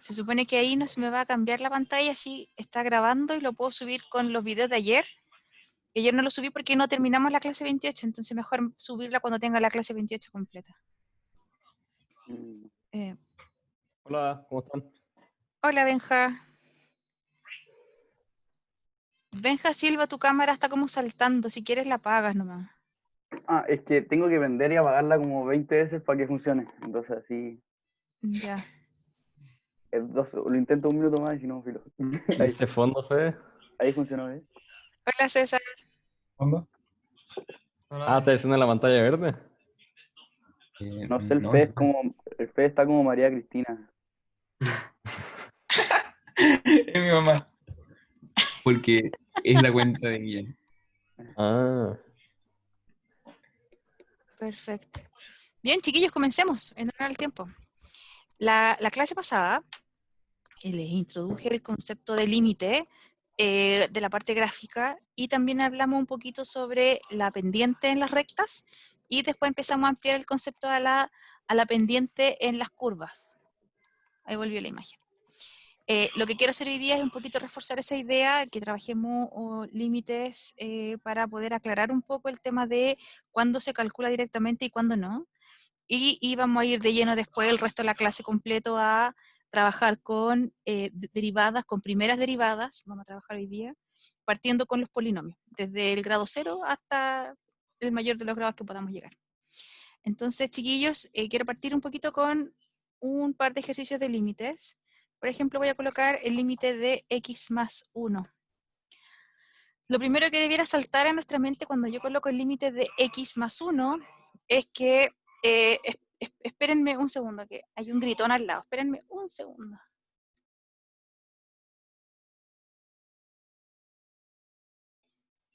Se supone que ahí no se me va a cambiar la pantalla, así está grabando y lo puedo subir con los videos de ayer. Ayer no lo subí porque no terminamos la clase 28, entonces mejor subirla cuando tenga la clase 28 completa. Eh, Hola, ¿cómo están? Hola, Benja. Benja Silva, tu cámara está como saltando. Si quieres la apagas nomás. Ah, es que tengo que vender y apagarla como 20 veces para que funcione. Entonces así, Ya. lo intento un minuto más y si no, filo. ¿Y ese fondo, Fede? Ahí funcionó, ¿eh? Hola, César. ¿Fondo? Ah, ¿está diciendo la pantalla verde? No sé, No, el Fede está como María Cristina. es mi mamá. Porque es la cuenta de Guillén. Ah, Perfecto. Bien, chiquillos, comencemos en honor al tiempo. La clase pasada les introduje el concepto de límite de la parte gráfica y también hablamos un poquito sobre la pendiente en las rectas y después empezamos a ampliar el concepto a la pendiente en las curvas. Ahí volvió la imagen. Lo que quiero hacer hoy día es un poquito reforzar esa idea, que trabajemos límites para poder aclarar un poco el tema de cuándo se calcula directamente y cuándo no. Y vamos a ir de lleno después el resto de la clase completo a trabajar con derivadas, con primeras derivadas, vamos a trabajar hoy día, partiendo con los polinomios, desde el grado 0 hasta el mayor de los grados que podamos llegar. Entonces, chiquillos, quiero partir un poquito con un par de ejercicios de límites. Por ejemplo, voy a colocar el límite de x más 1. Lo primero que debiera saltar a nuestra mente cuando yo coloco el límite de x más 1 es que, espérenme un segundo, que hay un gritón al lado, espérenme un segundo.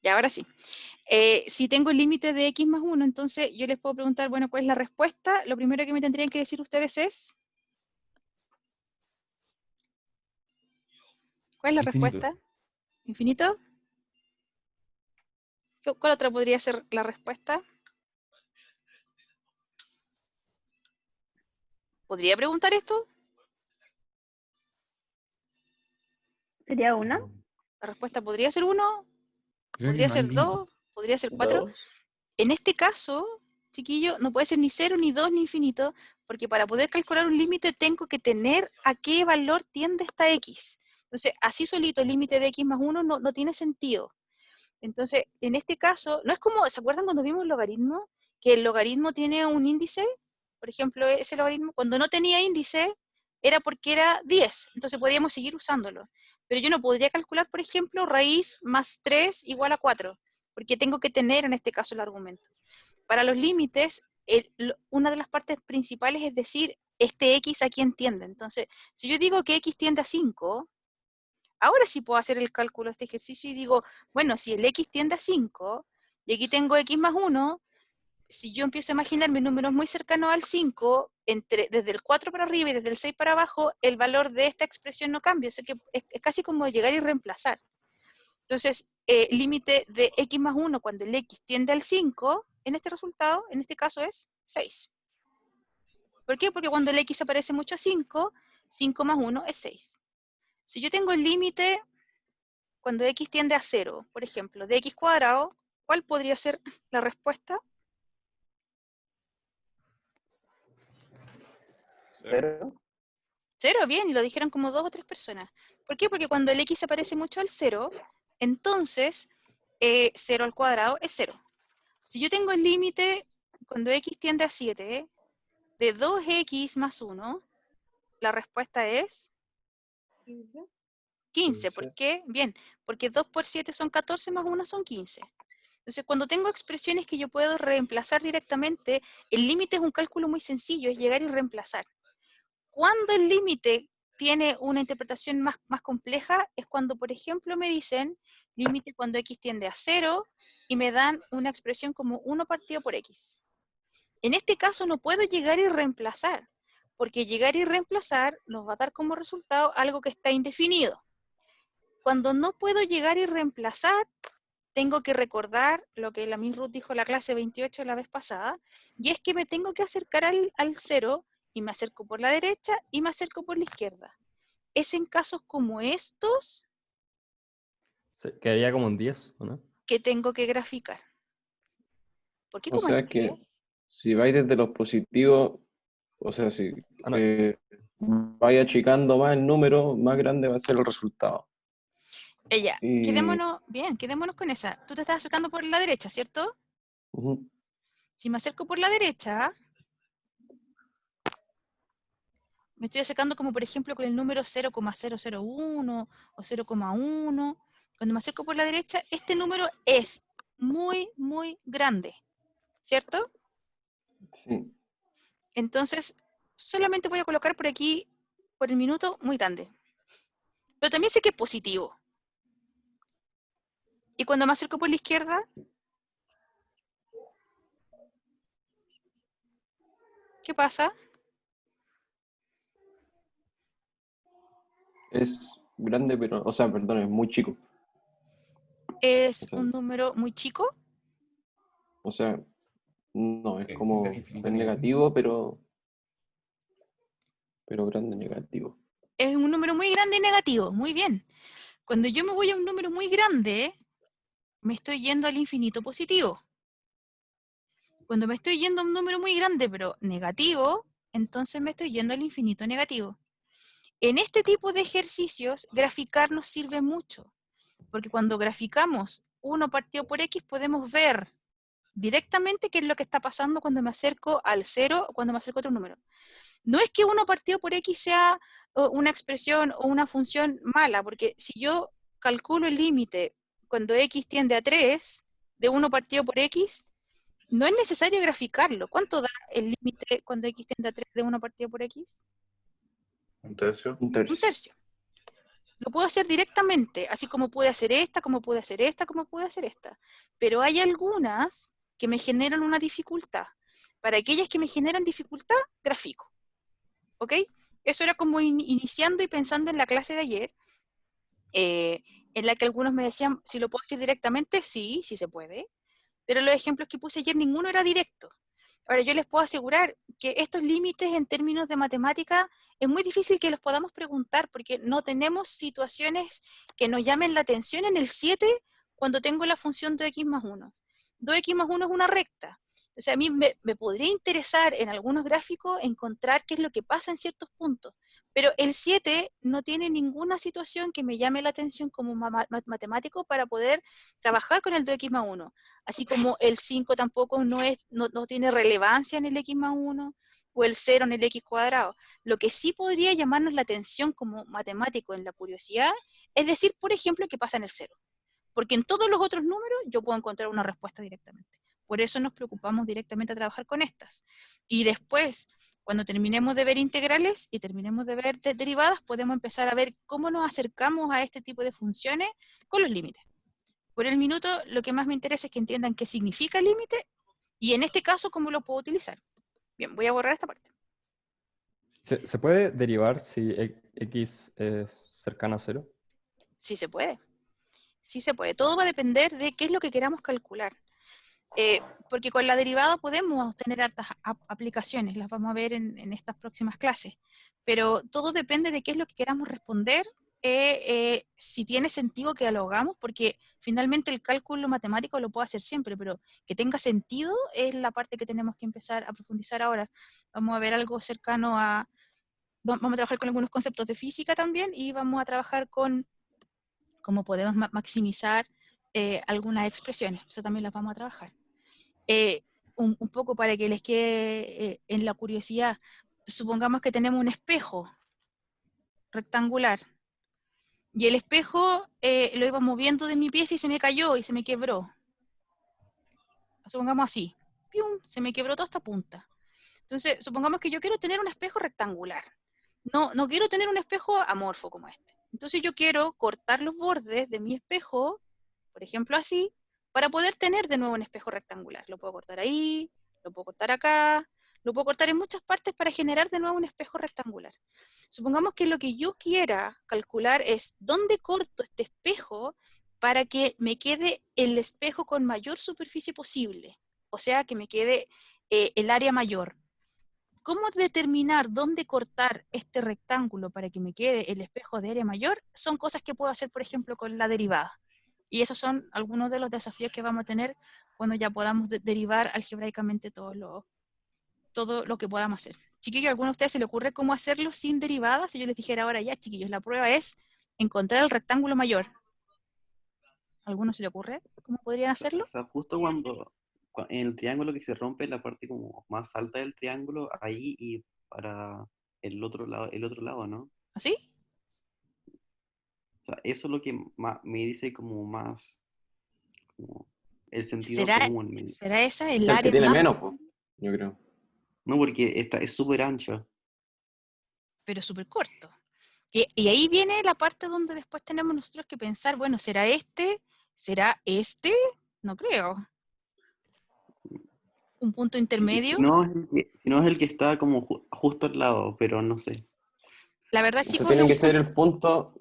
Y ahora sí. Si tengo el límite de x más 1, entonces yo les puedo preguntar, bueno, ¿cuál es la respuesta? Lo primero que me tendrían que decir ustedes es... ¿Cuál es la Infinito. respuesta? ¿Infinito? ¿Cuál otra podría ser la respuesta? ¿Podría preguntar esto? ¿Sería una? La respuesta podría ser 1, Creo que podría más ser lindo. 2, podría ser 4. 2. En este caso, chiquillo, no puede ser ni 0, ni 2, ni infinito, porque para poder calcular un límite tengo que tener a qué valor tiende esta x. Entonces, así solito el límite de x más 1 no tiene sentido. Entonces, en este caso, no es como, ¿se acuerdan cuando vimos el logaritmo? Que el logaritmo tiene un índice, por ejemplo, ese logaritmo, cuando no tenía índice, era porque era 10, entonces podíamos seguir usándolo. Pero yo no podría calcular, por ejemplo, raíz más 3 igual a 4, porque tengo que tener en este caso el argumento. Para los límites, una de las partes principales es decir, este x a quién tiende. Entonces, si yo digo que x tiende a 5, ahora sí puedo hacer el cálculo de este ejercicio y digo, bueno, si el x tiende a 5, y aquí tengo x más 1, si yo empiezo a imaginarme números muy cercanos al 5, desde el 4 para arriba y desde el 6 para abajo, el valor de esta expresión no cambia. O sea que es casi como llegar y reemplazar. Entonces, límite de x más 1 cuando el x tiende al 5, en este resultado, en este caso es 6. ¿Por qué? Porque cuando el x aparece mucho a 5, 5 más 1 es 6. Si yo tengo el límite cuando x tiende a 0, por ejemplo, de x cuadrado, ¿cuál podría ser la respuesta? 0. 0, bien, y lo dijeron como 2 o 3 personas. ¿Por qué? Porque cuando el x se parece mucho al 0, entonces 0 al cuadrado es 0. Si yo tengo el límite cuando x tiende a 7 de 2x más 1, la respuesta es 15. ¿Por qué? Bien, porque 2 por 7 son 14 más 1 son 15. Entonces, cuando tengo expresiones que yo puedo reemplazar directamente, el límite es un cálculo muy sencillo, es llegar y reemplazar. Cuando el límite tiene una interpretación más compleja, es cuando, por ejemplo, me dicen límite cuando x tiende a 0 y me dan una expresión como 1 partido por x. En este caso no puedo llegar y reemplazar, porque llegar y reemplazar nos va a dar como resultado algo que está indefinido. Cuando no puedo llegar y reemplazar, tengo que recordar lo que la Miss Ruth dijo en la clase 28 la vez pasada, y es que me tengo que acercar al 0 y me acerco por la derecha y me acerco por la izquierda. es en casos como estos Quedaría como un 10, ¿o no? que tengo que graficar. ¿Por qué O como en sea que 10? si vais desde los positivos, o sea, si Ah, no. vais achicando más el número, más grande va a ser el resultado. Ella, Y quedémonos con esa. Tú te estás acercando por la derecha, ¿cierto? ujú, Si me acerco por la derecha, me estoy acercando como por ejemplo con el número 0,001 o 0,1. Cuando me acerco por la derecha, este número es muy, muy grande, ¿cierto? sí, Entonces, solamente voy a colocar por aquí, por el minuto, muy grande. Pero también sé que es positivo. Y cuando me acerco por la izquierda, ¿qué pasa? es grande, pero, o sea, perdón, es muy chico. Es un número muy chico. O sea, no, es Es como infinito es negativo. negativo, pero grande negativo. Es un número muy grande y negativo. Muy bien. Cuando yo me voy a un número muy grande, me estoy yendo al infinito positivo. Cuando me estoy yendo a un número muy grande, pero negativo, entonces me estoy yendo al infinito negativo. En este tipo de ejercicios, graficar nos sirve mucho, porque cuando graficamos 1 partido por x, podemos ver directamente qué es lo que está pasando cuando me acerco al 0 o cuando me acerco a otro número. No es que 1 partido por x sea una expresión o una función mala, porque si yo calculo el límite cuando x tiende a 3, de 1 partido por x, no es necesario graficarlo. ¿Cuánto da el límite cuando x tiende a 3 de 1 partido por x? Un tercio. Un Un tercio. tercio. Lo puedo hacer directamente, así como pude hacer esta, como pude hacer esta, como pude hacer esta. Pero hay algunas que me generan una dificultad. Para aquellas que me generan dificultad, grafico. ¿Ok? Eso era como iniciando y pensando en la clase de ayer, en la que algunos me decían, si lo puedo hacer directamente, sí, sí se puede. Pero los ejemplos que puse ayer, ninguno era directo. Ahora, yo les puedo asegurar que estos límites en términos de matemática es muy difícil que los podamos preguntar porque no tenemos situaciones que nos llamen la atención en el 7 cuando tengo la función de x más 1. 2x más 1 es una recta. O sea, a mí me podría interesar en algunos gráficos encontrar qué es lo que pasa en ciertos puntos, pero el 7 no tiene ninguna situación que me llame la atención como matemático para poder trabajar con el 2x más 1. Así como el 5 tampoco no tiene relevancia en el x más 1 o el 0 en el x cuadrado. Lo que sí podría llamarnos la atención como matemático en la curiosidad es decir, por ejemplo, qué pasa en el 0. Porque en todos los otros números yo puedo encontrar una respuesta directamente. Por eso nos preocupamos directamente a trabajar con estas. Y después, cuando terminemos de ver integrales y terminemos de ver derivadas, podemos empezar a ver cómo nos acercamos a este tipo de funciones con los límites. Por el minuto, lo que más me interesa es que entiendan qué significa límite y en este caso, cómo lo puedo utilizar. Bien, voy a borrar esta parte. ¿Se puede derivar si x es cercano a 0? Sí se puede. Sí se puede. Todo va a depender de qué es lo que queramos calcular. Porque con la derivada podemos tener hartas aplicaciones, las vamos a ver en estas próximas clases, pero todo depende de qué es lo que queramos responder, si tiene sentido que lo hagamos, porque finalmente el cálculo matemático lo puedo hacer siempre, pero que tenga sentido es la parte que tenemos que empezar a profundizar ahora. Vamos a ver algo cercano vamos a trabajar con algunos conceptos de física también y vamos a trabajar con cómo podemos maximizar algunas expresiones, eso también las vamos a trabajar. Un poco para que les quede en la curiosidad, supongamos que tenemos un espejo rectangular y el espejo lo iba moviendo de mi pies y se me cayó y se me quebró. Supongamos así, ¡pium! Se me quebró toda esta punta. Entonces, supongamos que yo quiero tener un espejo rectangular. No quiero tener un espejo amorfo como este. Entonces yo quiero cortar los bordes de mi espejo, por ejemplo así, para poder tener de nuevo un espejo rectangular. Lo puedo cortar ahí, lo puedo cortar acá, lo puedo cortar en muchas partes para generar de nuevo un espejo rectangular. Supongamos que lo que yo quiera calcular es dónde corto este espejo para que me quede el espejo con mayor superficie posible. O sea, que me quede el área mayor. cómo determinar dónde cortar este rectángulo para que me quede el espejo de área mayor son cosas que puedo hacer, por ejemplo, con la derivada. Y esos son algunos de los desafíos que vamos a tener cuando ya podamos derivar algebraicamente todo lo que podamos hacer. Chiquillos, ¿a alguno de ustedes se le ocurre cómo hacerlo sin derivadas? Si yo les dijera ahora ya, chiquillos, la prueba es encontrar el rectángulo mayor. ¿A alguno se le ocurre cómo podrían hacerlo? O sea, justo en el triángulo que se rompe la parte como más alta del triángulo, ahí y para el otro lado, ¿no? ¿Así? O sea, eso es lo que me dice como más como el sentido ¿Será, común. ¿será esa Es el el que área tiene más, menos, po, yo creo. No, porque esta es súper ancha. pero súper corto? Y ahí viene la parte donde después tenemos nosotros que pensar, bueno, ¿será este? ¿Será este? No creo. ¿Un punto intermedio? Si no es el que está como justo al lado, pero no sé. La verdad, Eso chicos, tiene es que un ser el punto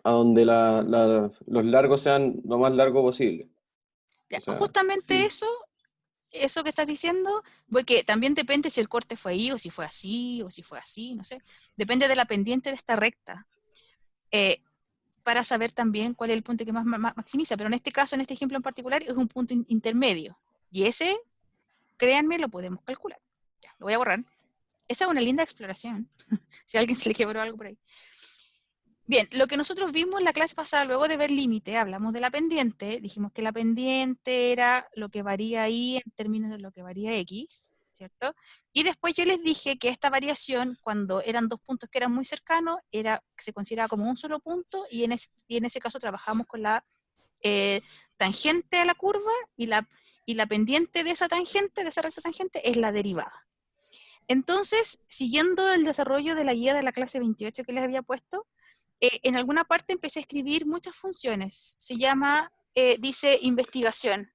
a donde los largos sean lo más largo posible. ya, O sea, justamente sí. eso que estás diciendo, porque también depende si el corte fue ahí, o si fue así, o si fue así, no sé. Depende de la pendiente de esta recta. Para saber también cuál es el punto que más maximiza. Pero en este caso, en este ejemplo en particular, es un punto intermedio. Y ese, créanme, lo podemos calcular. Ya, lo voy a borrar. Esa es una linda exploración. Si a alguien se le quebró algo por ahí. Bien, lo que nosotros vimos en la clase pasada, luego de ver límite, hablamos de la pendiente, dijimos que la pendiente era lo que varía ahí en términos de lo que varía x, ¿cierto? Y después yo les dije que esta variación, cuando eran dos puntos que eran muy cercanos, se consideraba como un solo punto, y en ese caso trabajamos con la tangente a la curva, y la pendiente de esa tangente, de esa recta tangente, es la derivada. Entonces, siguiendo el desarrollo de la guía de la clase 28 que les había puesto, en alguna parte empecé a escribir muchas funciones. Se llama, dice investigación.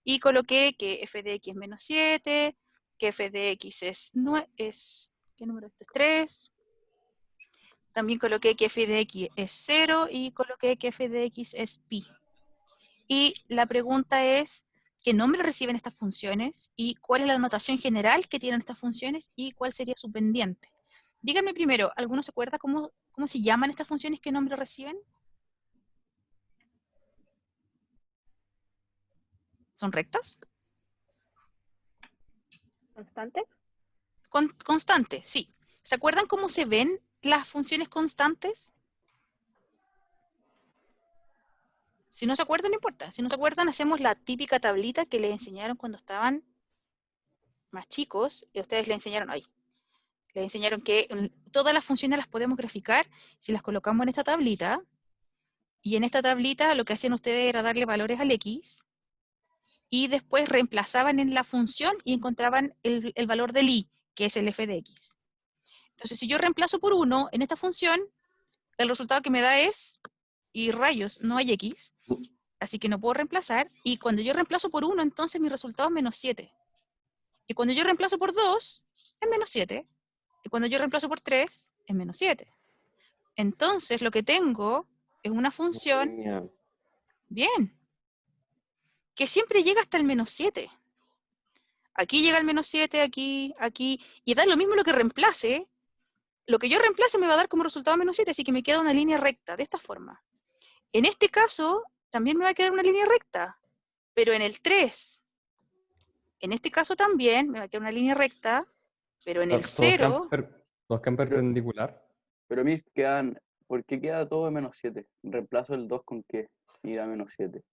Y coloqué que f de x es menos 7, que f de x ¿qué número es? 3. También coloqué que f de x es 0 y coloqué que f de x es pi. Y la pregunta es, ¿qué nombre reciben estas funciones? ¿Y cuál es la notación general que tienen estas funciones? ¿Y cuál sería su pendiente? Díganme primero, ¿alguno se acuerda cómo se llaman estas funciones? ¿Qué nombre reciben? ¿Son rectas? ¿Constante? Constante, sí. ¿Se acuerdan cómo se ven las funciones constantes? Si no se acuerdan, no importa. Si no se acuerdan, hacemos la típica tablita que les enseñaron cuando estaban más chicos, y ustedes les enseñaron ahí. Les enseñaron que todas las funciones las podemos graficar si las colocamos en esta tablita, y en esta tablita lo que hacían ustedes era darle valores al x, y después reemplazaban en la función y encontraban el valor del y, que es el f de x. Entonces, si yo reemplazo por 1 en esta función, el resultado que me da es, y rayos, no hay x, así que no puedo reemplazar, y cuando yo reemplazo por 1, entonces mi resultado es menos 7. Y cuando yo reemplazo por 2, es menos 7. Y cuando yo reemplazo por 3, es menos 7. Entonces, lo que tengo es una función, bien, que siempre llega hasta el menos 7. Aquí llega el menos 7, aquí, y da lo mismo lo que reemplace. Lo que yo reemplace me va a dar como resultado menos 7, así que me queda una línea recta, de esta forma. En este caso, también me va a quedar una línea recta, pero en el 3. En este caso también me va a quedar una línea recta, pero en el 0... ¿Todos quedan perpendicular? Pero a mí ¿por qué queda todo de menos 7? ¿Reemplazo el 2 con qué? Y da menos 7.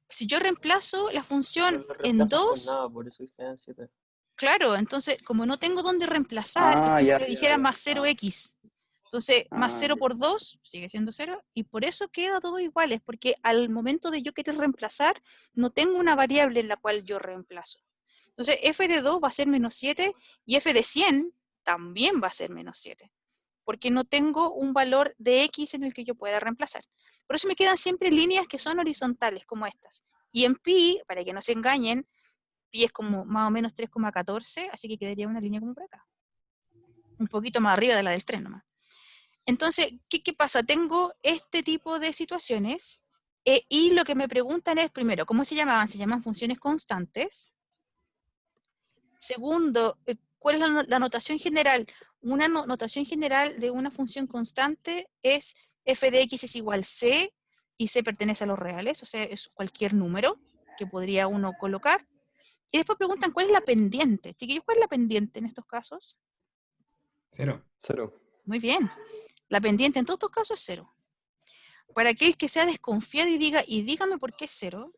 Si yo reemplazo la función Pero lo en reemplazas con 2, nada, por eso quedan 7. claro, entonces como no tengo dónde reemplazar, es como ya, que dijera ya. más 0x. Entonces, más 0 ya. por 2 sigue siendo 0, y por eso queda todo igual, es porque al momento de yo querer reemplazar, no tengo una variable en la cual yo reemplazo. Entonces, f de 2 va a ser menos 7, y f de 100 también va a ser menos 7, porque no tengo un valor de x en el que yo pueda reemplazar. Por eso me quedan siempre líneas que son horizontales, como estas. Y en pi, para que no se engañen, pi es como más o menos 3,14, así que quedaría una línea como por acá. Un poquito más arriba de la del 3 nomás. Entonces, ¿qué pasa? Tengo este tipo de situaciones, y lo que me preguntan es, primero, ¿cómo se llamaban? Se llaman funciones constantes. Segundo, ¿cuál es la notación general? Una notación general de una función constante es f de x es igual c, y c pertenece a los reales, o sea, es cualquier número que podría uno colocar. Y después preguntan, ¿cuál es la pendiente? Chiquillos, ¿cuál es la pendiente en estos casos? 0. 0. Muy bien. La pendiente en todos estos casos es 0. Para aquel que sea desconfiado y diga, y dígame por qué es 0,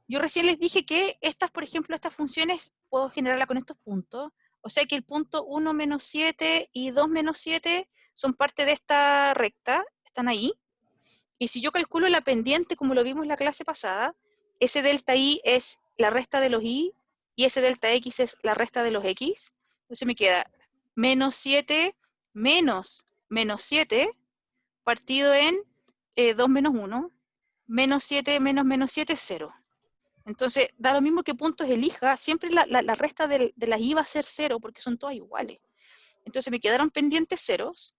yo recién les dije que estas, por ejemplo, estas funciones, puedo generarla con estos puntos. O sea que el punto 1 menos 7 y 2 menos 7 son parte de esta recta, están ahí. Y si yo calculo la pendiente, como lo vimos en la clase pasada, ese delta i es la resta de los i, y ese delta x es la resta de los x. Entonces me queda menos 7 menos menos 7, partido en 2 menos 1, menos 7 menos menos 7 es 0. Entonces, da lo mismo que puntos elija, siempre la resta de las i va a ser 0, porque son todas iguales. Entonces me quedaron pendientes ceros,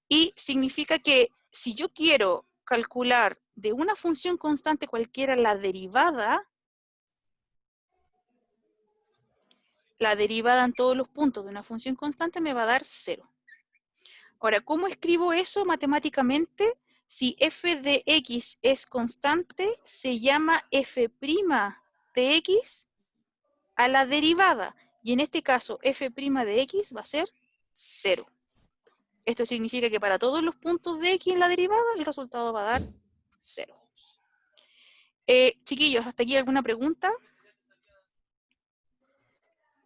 y significa que si yo quiero calcular de una función constante cualquiera la derivada en todos los puntos de una función constante me va a dar 0. Ahora, ¿cómo escribo eso matemáticamente? Si f de x es constante, se llama f' de x a la derivada. Y en este caso, f' de x va a ser 0. Esto significa que para todos los puntos de x en la derivada, el resultado va a dar 0. Chiquillos, ¿hasta aquí alguna pregunta?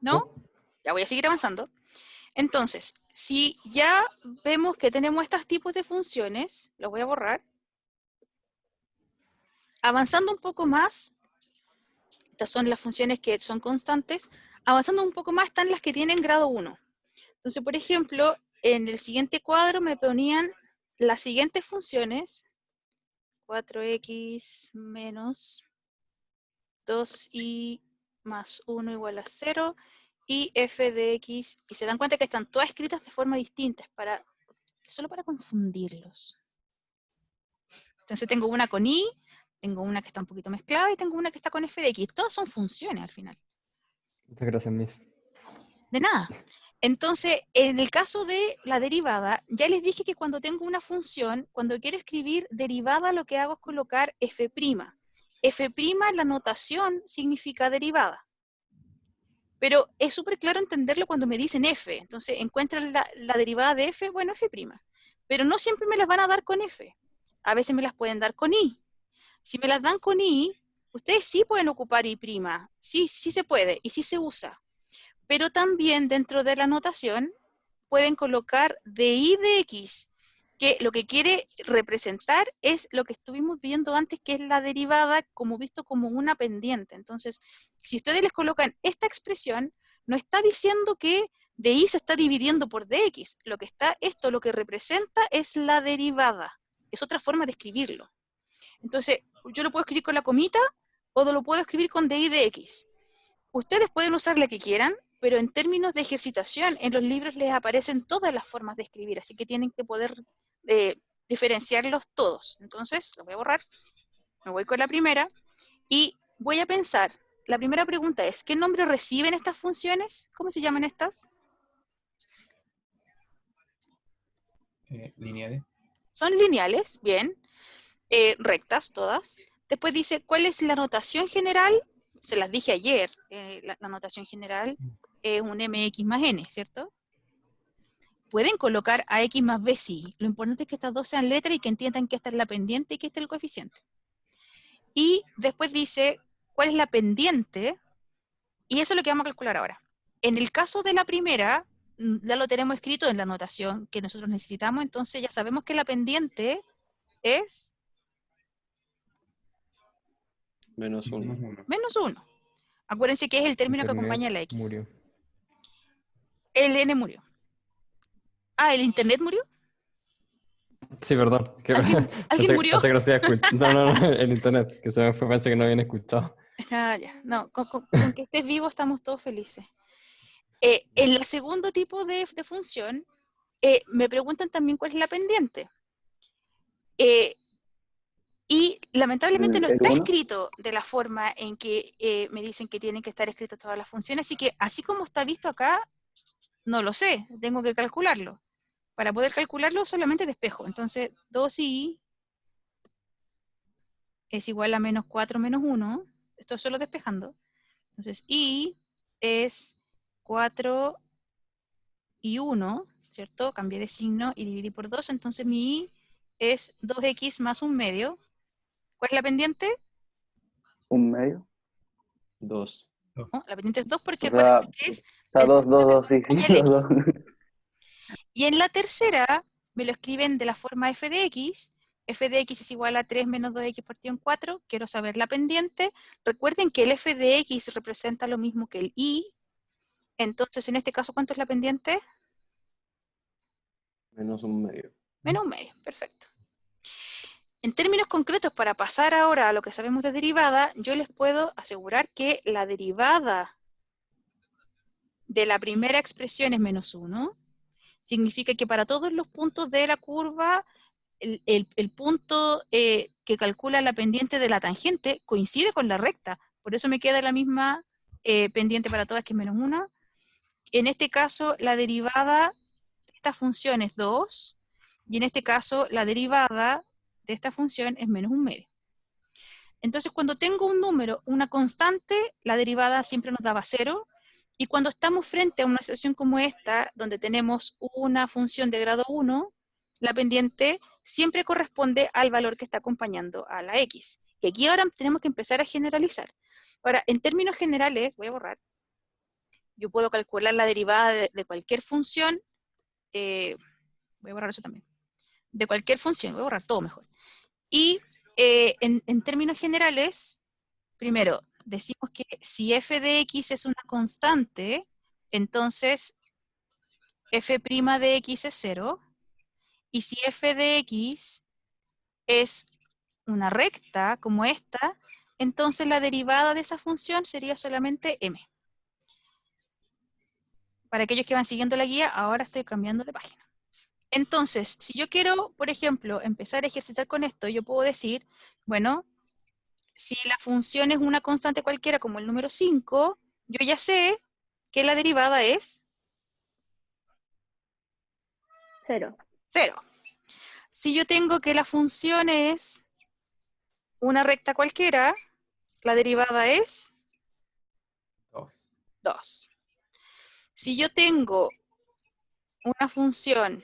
¿No? Ya voy a seguir avanzando. Entonces, si ya vemos que tenemos estos tipos de funciones, los voy a borrar. Avanzando un poco más, estas son las funciones que son constantes. Avanzando un poco más están las que tienen grado 1. Entonces, por ejemplo, en el siguiente cuadro me ponían las siguientes funciones. 4x menos 2y más 1 igual a 0. Y f de x, y se dan cuenta que están todas escritas de forma distinta, solo para confundirlos. Entonces tengo una con i, tengo una que está un poquito mezclada y tengo una que está con f de x. Todas son funciones al final. Muchas gracias, Miss. De nada. Entonces, en el caso de la derivada, ya les dije que cuando tengo una función, cuando quiero escribir derivada, lo que hago es colocar f'. F' en la notación significa derivada. Pero es súper claro entenderlo cuando me dicen f. Entonces, encuentran la derivada de f, bueno, f'. Pero no siempre me las van a dar con f. A veces me las pueden dar con i. Si me las dan con i, ustedes sí pueden ocupar i'. Sí se puede y sí se usa. Pero también dentro de la notación pueden colocar di de x, que lo que quiere representar es lo que estuvimos viendo antes, que es la derivada visto como una pendiente. Entonces, si ustedes les colocan esta expresión, no está diciendo que di se está dividiendo por dx. Lo que representa es la derivada. Es otra forma de escribirlo. Entonces, yo lo puedo escribir con la comita o lo puedo escribir con di de x. Ustedes pueden usar la que quieran, pero en términos de ejercitación, en los libros les aparecen todas las formas de escribir, así que tienen que poder diferenciarlos todos. Entonces, lo voy a borrar, me voy con la primera, y voy a pensar, la primera pregunta es, ¿qué nombre reciben estas funciones? ¿Cómo se llaman estas? Lineales. Son lineales, bien, rectas todas. Después dice, ¿cuál es la notación general? Se las dije ayer, la notación general es un mx más n, ¿cierto? Pueden colocar a x más b, sí. Lo importante es que estas dos sean letras y que entiendan que esta es la pendiente y que este es el coeficiente. Y después dice, ¿cuál es la pendiente? Y eso es lo que vamos a calcular ahora. En el caso de la primera, ya lo tenemos escrito en la notación que nosotros necesitamos, entonces ya sabemos que la pendiente es Menos 1. menos 1. Acuérdense que es el término que acompaña a la x. Murió. El n murió. Ah, ¿el internet murió? Sí, perdón. ¿Alguien murió? Pensé que lo había escuchado. No, el internet, que se me fue, pensé que no habían escuchado. Ah, ya. No, con que estés vivo estamos todos felices. En el segundo tipo de función, me preguntan también cuál es la pendiente. Y lamentablemente no está escrito de la forma en que me dicen que tienen que estar escritas todas las funciones, así que así como está visto acá, No lo sé, tengo que calcularlo. Para poder calcularlo solamente despejo. Entonces, 2i es igual a menos 4 menos 1. Esto es solo despejando. Entonces, i es 4 y 1, ¿cierto? Cambié de signo y dividí por 2. Entonces, mi i es 2x más 1/2. ¿Cuál es la pendiente? ¿Un medio? 2. ¿No? La pendiente es 2 porque O sea, acuérdense que es está el 2, número 2, que 2, sí, sí, acompaña el 2, x. 2. Y en la tercera me lo escriben de la forma f de x. F de x es igual a 3 menos 2x partido en 4. Quiero saber la pendiente. Recuerden que el f de x representa lo mismo que el i. Entonces, en este caso, ¿cuánto es la pendiente? Menos 1/2. Menos 1/2. Perfecto. En términos concretos, para pasar ahora a lo que sabemos de derivada, yo les puedo asegurar que la derivada de la primera expresión es menos 1. Significa que para todos los puntos de la curva, el punto que calcula la pendiente de la tangente coincide con la recta. Por eso me queda la misma pendiente para todas, que es menos 1. En este caso, la derivada de esta función es 2. Y en este caso, la derivada de esta función es menos 1/2. Entonces, cuando tengo un número, una constante, la derivada siempre nos daba 0. Y cuando estamos frente a una situación como esta, donde tenemos una función de grado 1, la pendiente siempre corresponde al valor que está acompañando a la x. Y aquí ahora tenemos que empezar a generalizar. Ahora, en términos generales, voy a borrar, yo puedo calcular la derivada de cualquier función. Voy a borrar eso también. De cualquier función, voy a borrar todo mejor. Y en términos generales, primero, decimos que si f de x es una constante, entonces f' de x es 0. Y si f de x es una recta como esta, entonces la derivada de esa función sería solamente m. Para aquellos que van siguiendo la guía, ahora estoy cambiando de página. Entonces, si yo quiero, por ejemplo, empezar a ejercitar con esto, yo puedo decir, bueno, si la función es una constante cualquiera como el número 5, yo ya sé que la derivada es 0. 0. Si yo tengo que la función es una recta cualquiera, la derivada es 2. 2. Si yo tengo una función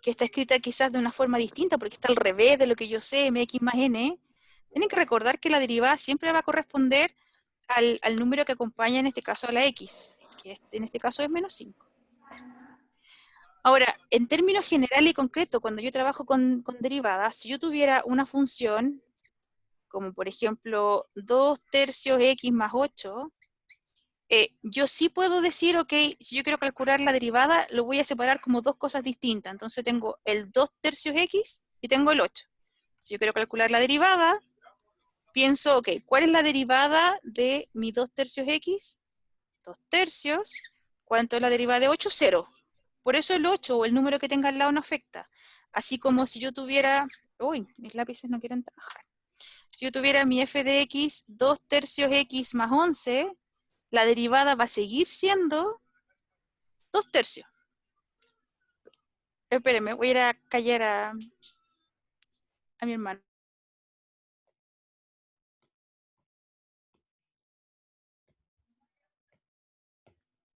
que está escrita quizás de una forma distinta, porque está al revés de lo que yo sé, mx más n, tienen que recordar que la derivada siempre va a corresponder al número que acompaña, en este caso a la x, que en este caso es menos 5. Ahora, en términos generales y concretos, cuando yo trabajo con derivadas, si yo tuviera una función, como por ejemplo 2/3 x más 8, yo sí puedo decir, ok, si yo quiero calcular la derivada, lo voy a separar como dos cosas distintas. Entonces tengo el 2/3 x y tengo el 8. Si yo quiero calcular la derivada, pienso, ok, ¿cuál es la derivada de mi 2/3 x? 2/3. ¿Cuánto es la derivada de 8? 0. Por eso el 8 o el número que tenga al lado no afecta. Así como si yo tuviera, uy, mis lápices no quieren trabajar. Si yo tuviera mi f de x 2/3 x más 11, la derivada va a seguir siendo 2/3. Espérenme, voy a ir a callar a mi hermano.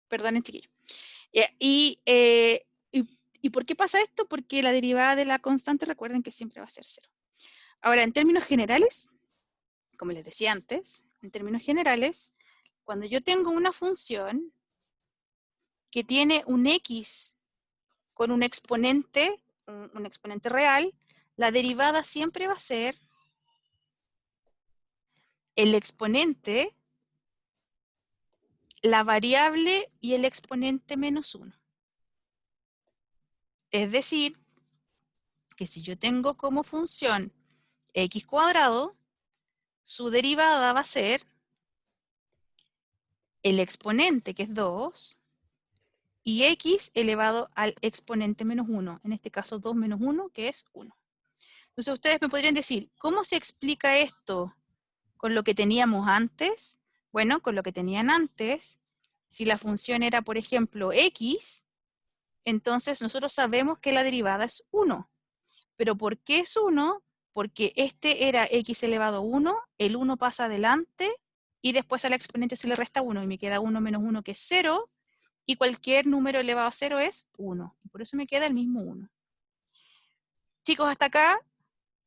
Perdonen, chiquillos. ¿Y por qué pasa esto? Porque la derivada de la constante, recuerden que siempre va a ser 0. Ahora, en términos generales, como les decía antes, en términos generales, cuando yo tengo una función que tiene un x con un exponente real, la derivada siempre va a ser el exponente, la variable y el exponente menos 1. Es decir, que si yo tengo como función x cuadrado, su derivada va a ser el exponente, que es 2, y x elevado al exponente menos 1, en este caso 2 menos 1, que es 1. Entonces ustedes me podrían decir, ¿cómo se explica esto con lo que teníamos antes? Bueno, con lo que tenían antes, Si la función era, por ejemplo, x, entonces nosotros sabemos que la derivada es 1. ¿Pero por qué es 1? Porque este era x elevado a 1, el 1 pasa adelante, y después al exponente se le resta 1, y me queda 1 menos 1 que es 0, y cualquier número elevado a 0 es 1. Y por eso me queda el mismo 1. Chicos, hasta acá,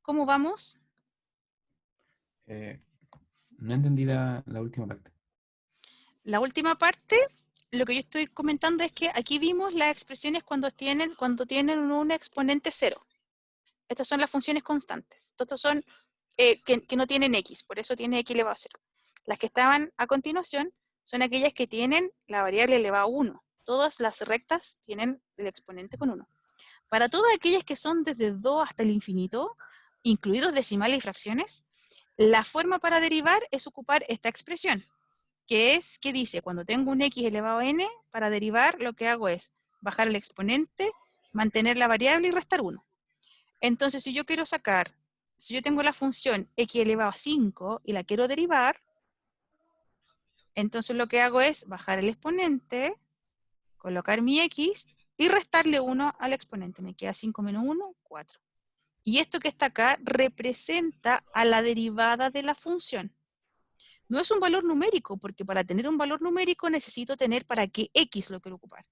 ¿cómo vamos? No entendí la última parte. La última parte, lo que yo estoy comentando es que aquí vimos las expresiones cuando tienen un exponente 0. Estas son las funciones constantes. Estos son que no tienen x, por eso tiene x elevado a 0. Las que estaban a continuación son aquellas que tienen la variable elevada a 1. Todas las rectas tienen el exponente con 1. Para todas aquellas que son desde 2 hasta el infinito, incluidos decimales y fracciones, la forma para derivar es ocupar esta expresión, que dice, cuando tengo un x elevado a n, para derivar lo que hago es bajar el exponente, mantener la variable y restar 1. Entonces, si yo tengo la función x elevado a 5 y la quiero derivar, entonces lo que hago es bajar el exponente, colocar mi x y restarle 1 al exponente. Me queda 5 menos 1, 4. Y esto que está acá representa a la derivada de la función. No es un valor numérico, porque para tener un valor numérico necesito tener para qué x lo quiero ocupar.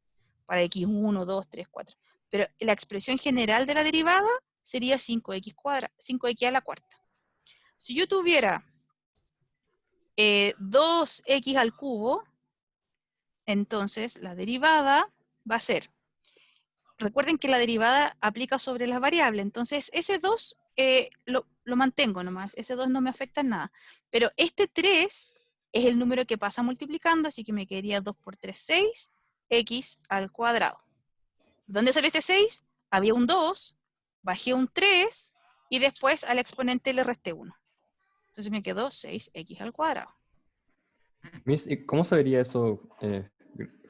Para x1, 2, 3, 4. Pero la expresión general de la derivada sería 5x a la cuarta. Si yo tuviera 2x al cubo, entonces la derivada va a ser, recuerden que la derivada aplica sobre las variables, entonces ese 2 lo mantengo nomás, ese 2 no me afecta en nada. Pero este 3 es el número que pasa multiplicando, así que me quedaría 2 por 3, 6, x al cuadrado. ¿Dónde sale este 6? Había un 2, bajé un 3, y después al exponente le resté 1. Entonces me quedó 6x al cuadrado. Miss, ¿y cómo se vería eso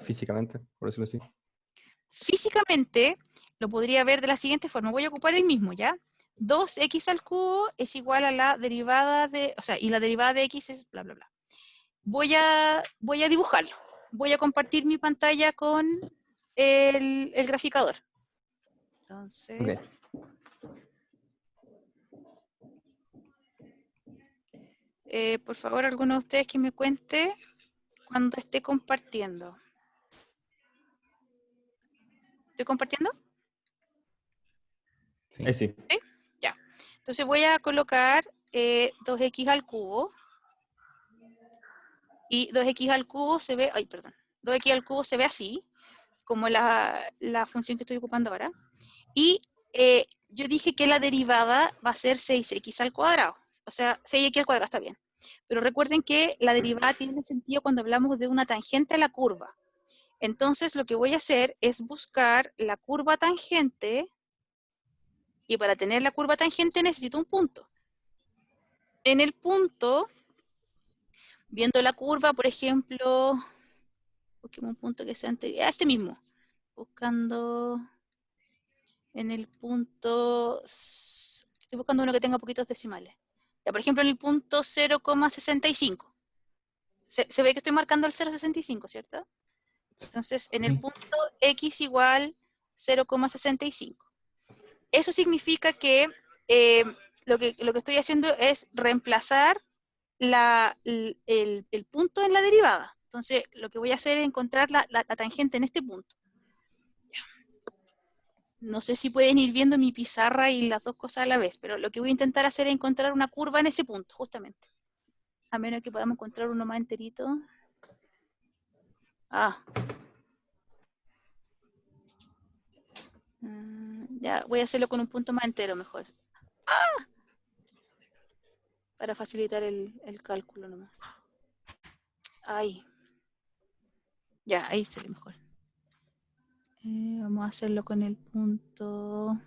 físicamente, por decirlo así? Físicamente lo podría ver de la siguiente forma. Voy a ocupar el mismo, ¿ya? 2x al cubo es igual a la derivada de, y la derivada de x es bla, bla, bla. Voy a dibujarlo. Voy a compartir mi pantalla con el graficador. Entonces, Ok. por favor, alguno de ustedes que me cuente cuando esté compartiendo. ¿Estoy compartiendo? Sí. Ahí sí. ¿Sí? Ya. Entonces voy a colocar 2x al cubo. Y 2x al cubo se ve, 2x al cubo se ve así, como la función que estoy ocupando ahora. Y yo dije que la derivada va a ser 6x al cuadrado. O sea, 6x al cuadrado está bien. Pero recuerden que la derivada tiene sentido cuando hablamos de una tangente a la curva. Entonces lo que voy a hacer es buscar la curva tangente, y para tener la curva tangente necesito un punto. En el punto, viendo la curva, por ejemplo, busquemos un punto que sea anterior a este mismo. Buscando en el punto, estoy buscando uno que tenga poquitos decimales. Ya, por ejemplo, en el punto 0,65. Se ve que estoy marcando el 0,65, ¿cierto? Entonces, en el Sí. punto x igual 0,65. Eso significa que lo que estoy haciendo es reemplazar el punto en la derivada. Entonces, lo que voy a hacer es encontrar la tangente en este punto. No sé si pueden ir viendo mi pizarra y las dos cosas a la vez, pero lo que voy a intentar hacer es encontrar una curva en ese punto, justamente. A menos que podamos encontrar uno más enterito. Ya, voy a hacerlo con un punto más entero mejor. Para facilitar el cálculo nomás. Ya, ahí se ve mejor. Vamos a hacerlo con el punto.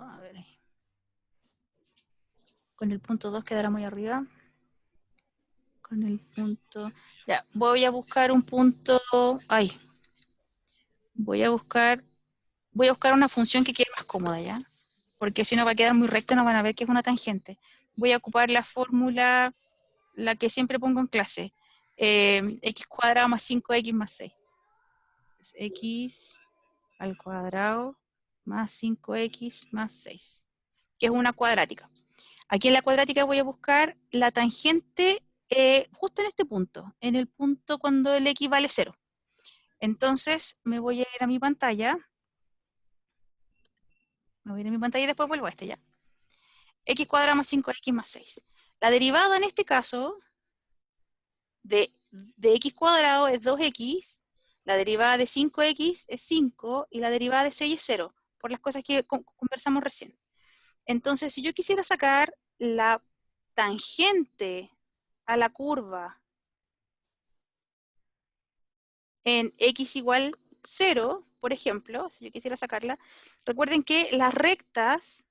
A ver ahí. Con el punto 2 quedará muy arriba. Con el punto. Ya, voy a buscar un punto. Voy a buscar una función que quede más cómoda, ¿ya? Porque si no va a quedar muy recta, no van a ver que es una tangente. Voy a ocupar la fórmula, la que siempre pongo en clase. X cuadrado más 5x más 6. Es x al cuadrado más 5x más 6, que es una cuadrática. Aquí en la cuadrática voy a buscar la tangente justo en este punto, en el punto cuando el x vale 0. Entonces me voy a ir a mi pantalla. Me voy a ir a mi pantalla y después vuelvo a este ya. X cuadrado más 5x más 6. La derivada en este caso de x cuadrado es 2x, la derivada de 5x es 5 y la derivada de 6 es 0, por las cosas que conversamos recién. Entonces, si yo quisiera sacar la tangente a la curva en x igual 0, por ejemplo, si yo quisiera sacarla, recuerden que las rectas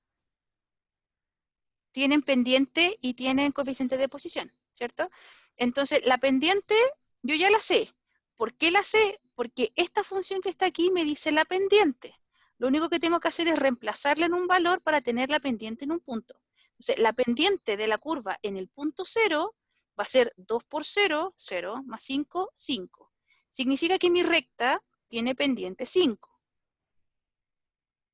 tienen pendiente y tienen coeficiente de posición, ¿cierto? Entonces, la pendiente yo ya la sé. ¿Por qué la sé? Porque esta función que está aquí me dice la pendiente. Lo único que tengo que hacer es reemplazarla en un valor para tener la pendiente en un punto. Entonces, la pendiente de la curva en el punto 0 va a ser 2 por 0, 0, más 5, 5. Significa que mi recta tiene pendiente 5.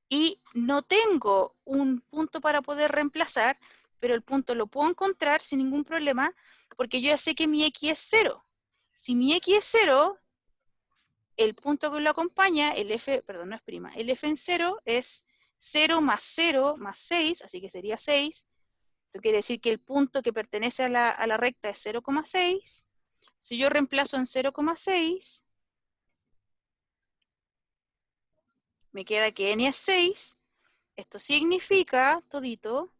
Y no tengo un punto para poder reemplazar, pero el punto lo puedo encontrar sin ningún problema, porque yo ya sé que mi x es 0. Si mi x es 0, el punto que lo acompaña, el f, perdón, no es prima, el f en 0 es 0 más 6, así que sería 6. Esto quiere decir que el punto que pertenece a la recta es 0,6. Si yo reemplazo en 0,6, me queda que n es 6. Esto significa, todito,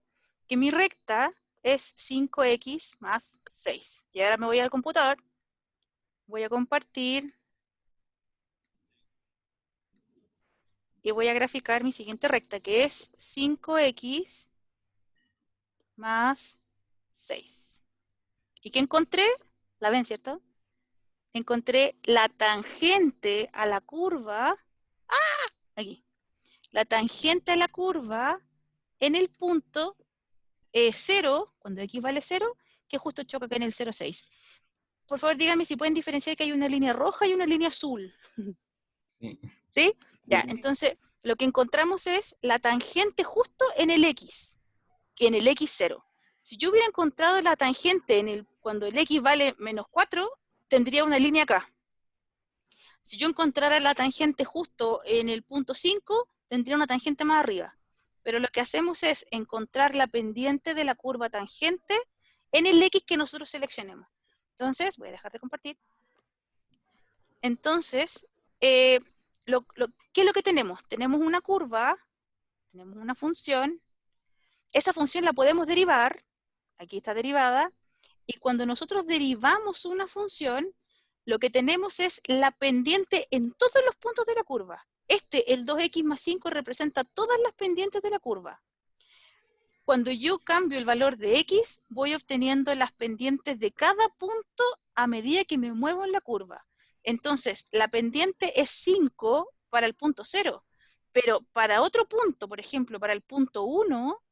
que mi recta es 5x más 6. Y ahora me voy al computador, voy a compartir y voy a graficar mi siguiente recta, que es 5x más 6. ¿Y qué encontré? ¿La ven, cierto? Encontré la tangente a la curva, aquí, la tangente a la curva en el punto 0, cuando x vale 0, que justo choca acá en el 0,6. Por favor, díganme si pueden diferenciar que hay una línea roja y una línea azul. Sí. ¿Sí? Ya, Sí. entonces lo que encontramos es la tangente justo en el x, en el x0. Si yo hubiera encontrado la tangente cuando el x vale menos 4, tendría una línea acá. Si yo encontrara la tangente justo en el punto 5, tendría una tangente más arriba. Pero lo que hacemos es encontrar la pendiente de la curva tangente en el x que nosotros seleccionemos. Entonces, voy a dejar de compartir. Entonces, ¿qué es lo que tenemos? Tenemos una curva, tenemos una función. Esa función la podemos derivar, aquí está derivada, y cuando nosotros derivamos una función, lo que tenemos es la pendiente en todos los puntos de la curva. El 2x más 5 representa todas las pendientes de la curva. Cuando yo cambio el valor de x, voy obteniendo las pendientes de cada punto a medida que me muevo en la curva. Entonces, la pendiente es 5 para el punto 0, pero para otro punto, por ejemplo, para el punto 1,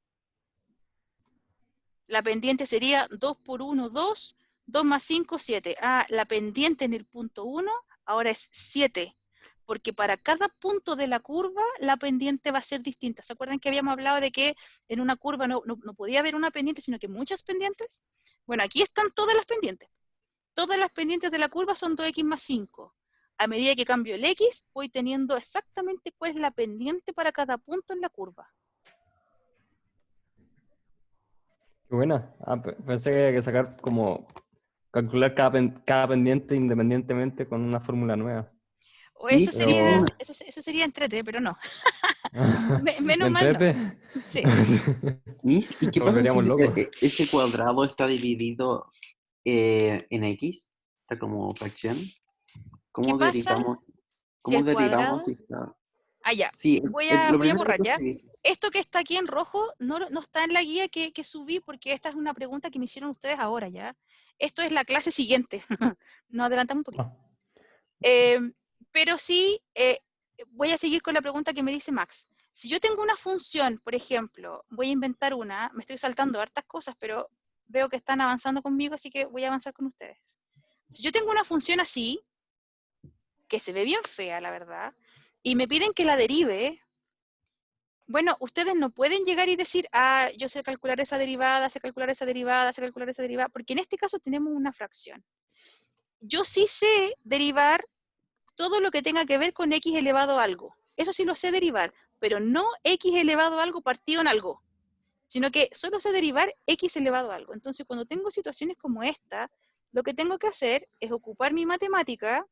la pendiente sería 2 por 1, 2, 2 más 5, 7. Ah, la pendiente en el punto 1 ahora es 7, porque para cada punto de la curva la pendiente va a ser distinta. ¿Se acuerdan que habíamos hablado de que en una curva no podía haber una pendiente, sino que muchas pendientes? Bueno, aquí están todas las pendientes. Todas las pendientes de la curva son 2x más 5. A medida que cambio el x, voy teniendo exactamente cuál es la pendiente para cada punto en la curva. Qué buena. Pensé que había que sacar como calcular cada pendiente independientemente con una fórmula nueva. O Sí, eso sería, pero- eso sería entrete, pero no. ¿Me Menos mal no. entrete? Sí. ¿Y qué Nos pasa volveríamos si locos. ese cuadrado está dividido en x? Está como fracción. ¿Qué pasa si ¿Cómo el cuadrado? derivamos si está? Ah, ya. Sí, Voy lo a primero borrar, que ¿ya? escribí. Esto que está aquí en rojo no está en la guía que subí porque esta es una pregunta que me hicieron ustedes ahora, ¿ya? Esto es la clase siguiente. Nos adelantamos un poquito. Pero sí, voy a seguir con la pregunta que me dice Max. Si yo tengo una función, por ejemplo, voy a inventar una, me estoy saltando hartas cosas, pero veo que están avanzando conmigo, así que voy a avanzar con ustedes. Si yo tengo una función así, que se ve bien fea, la verdad, y me piden que la derive, bueno, ustedes no pueden llegar y decir, ah, yo sé calcular esa derivada, sé calcular esa derivada, sé calcular esa derivada, porque en este caso tenemos una fracción. Yo sí sé derivar todo lo que tenga que ver con x elevado a algo. Eso sí lo sé derivar, pero no x elevado a algo partido en algo, sino que solo sé derivar x elevado a algo. Entonces, cuando tengo situaciones como esta, lo que tengo que hacer es ocupar mi matemática,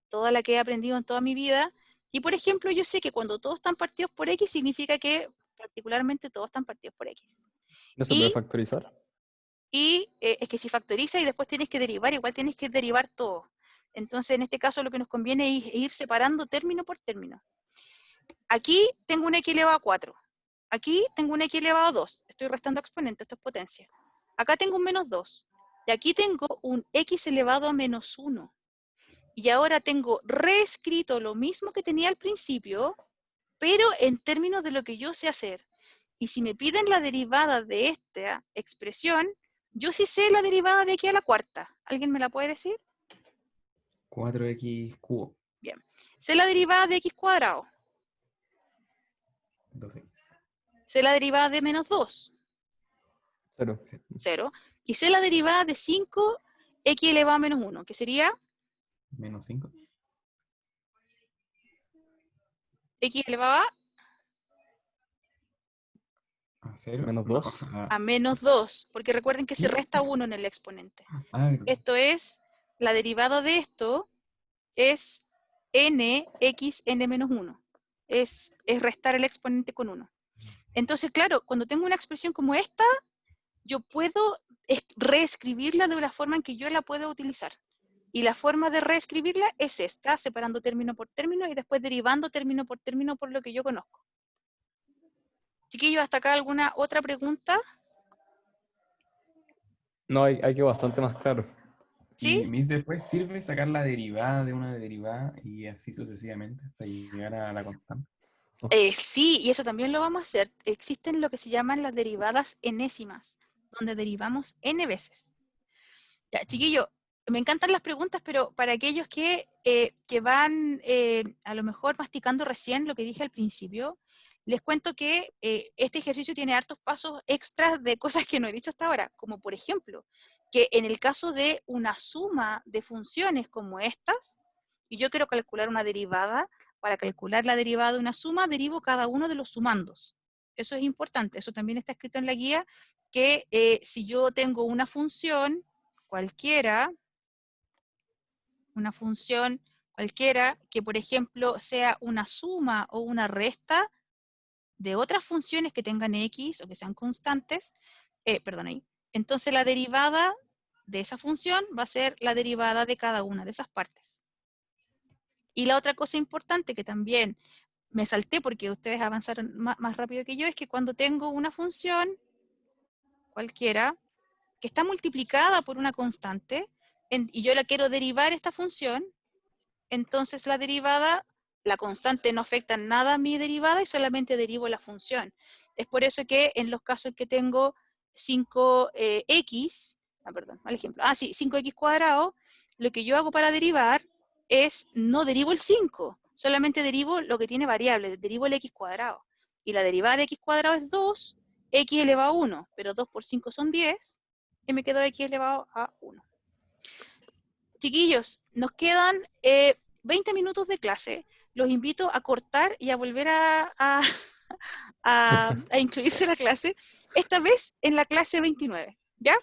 toda la que he aprendido en toda mi vida, y por ejemplo, yo sé que cuando todos están partidos por x, significa que particularmente todos están partidos por x. ¿No se puede Y, factorizar? es que si factoriza y después tienes que derivar, igual tienes que derivar todo. Entonces, en este caso, lo que nos conviene es ir separando término por término. Aquí tengo un x elevado a 4. Aquí tengo un x elevado a 2. Estoy restando exponentes, esto es potencia. Acá tengo un menos 2. Y aquí tengo un x elevado a menos 1. Y ahora tengo reescrito lo mismo que tenía al principio, pero en términos de lo que yo sé hacer. Y si me piden la derivada de esta expresión, yo sí sé la derivada de aquí a la cuarta. ¿Alguien me la puede decir? 4x cubo, Bien. Sé la derivada de x cuadrado. 2x. Sé la derivada de menos 2. 0. 0. Y sé la derivada de 5x elevado a menos 1, que sería Menos 5. x elevado ¿A 0? Menos No, 2. a menos 2, porque recuerden que se ¿Qué? resta 1 en el exponente. Ah, Esto es, la derivada de esto es nx n menos 1. Es restar el exponente con 1. Entonces, claro, cuando tengo una expresión como esta, yo puedo reescribirla de una forma en que yo la puedo utilizar. Y la forma de reescribirla es esta, separando término por término y después derivando término por lo que yo conozco. Chiquillos, ¿hasta acá alguna otra pregunta? No, hay que bastante más claro. ¿Sí? Y Miss, después sirve sacar la derivada de una derivada y así sucesivamente hasta llegar a la constante. Sí, y eso también lo vamos a hacer. Existen lo que se llaman las derivadas enésimas, donde derivamos n veces. Ya, chiquillo, me encantan las preguntas, pero para aquellos que van a lo mejor masticando recién lo que dije al principio, les cuento que este ejercicio tiene hartos pasos extras de cosas que no he dicho hasta ahora, como por ejemplo, que en el caso de una suma de funciones como estas, y yo quiero calcular una derivada, para calcular la derivada de una suma, derivo cada uno de los sumandos. Eso es importante, eso también está escrito en la guía, que si yo tengo una función cualquiera que, por ejemplo, sea una suma o una resta de otras funciones que tengan x o que sean constantes, entonces la derivada de esa función va a ser la derivada de cada una de esas partes. Y la otra cosa importante que también me salté porque ustedes avanzaron más rápido que yo, es que cuando tengo una función cualquiera que está multiplicada por una constante, y yo la quiero derivar esta función, entonces la derivada, la constante no afecta en nada a mi derivada y solamente derivo la función. Es por eso que en los casos que tengo 5x, mal ejemplo, 5x cuadrado, lo que yo hago para derivar es, no derivo el 5, solamente derivo lo que tiene variable, derivo el x cuadrado. Y la derivada de x cuadrado es 2, x elevado a 1, pero 2 por 5 son 10, y me quedó x elevado a 1. Chiquillos, nos quedan 20 minutos de clase. Los invito a cortar y a volver a incluirse en la clase, esta vez en la clase 29, ¿ya?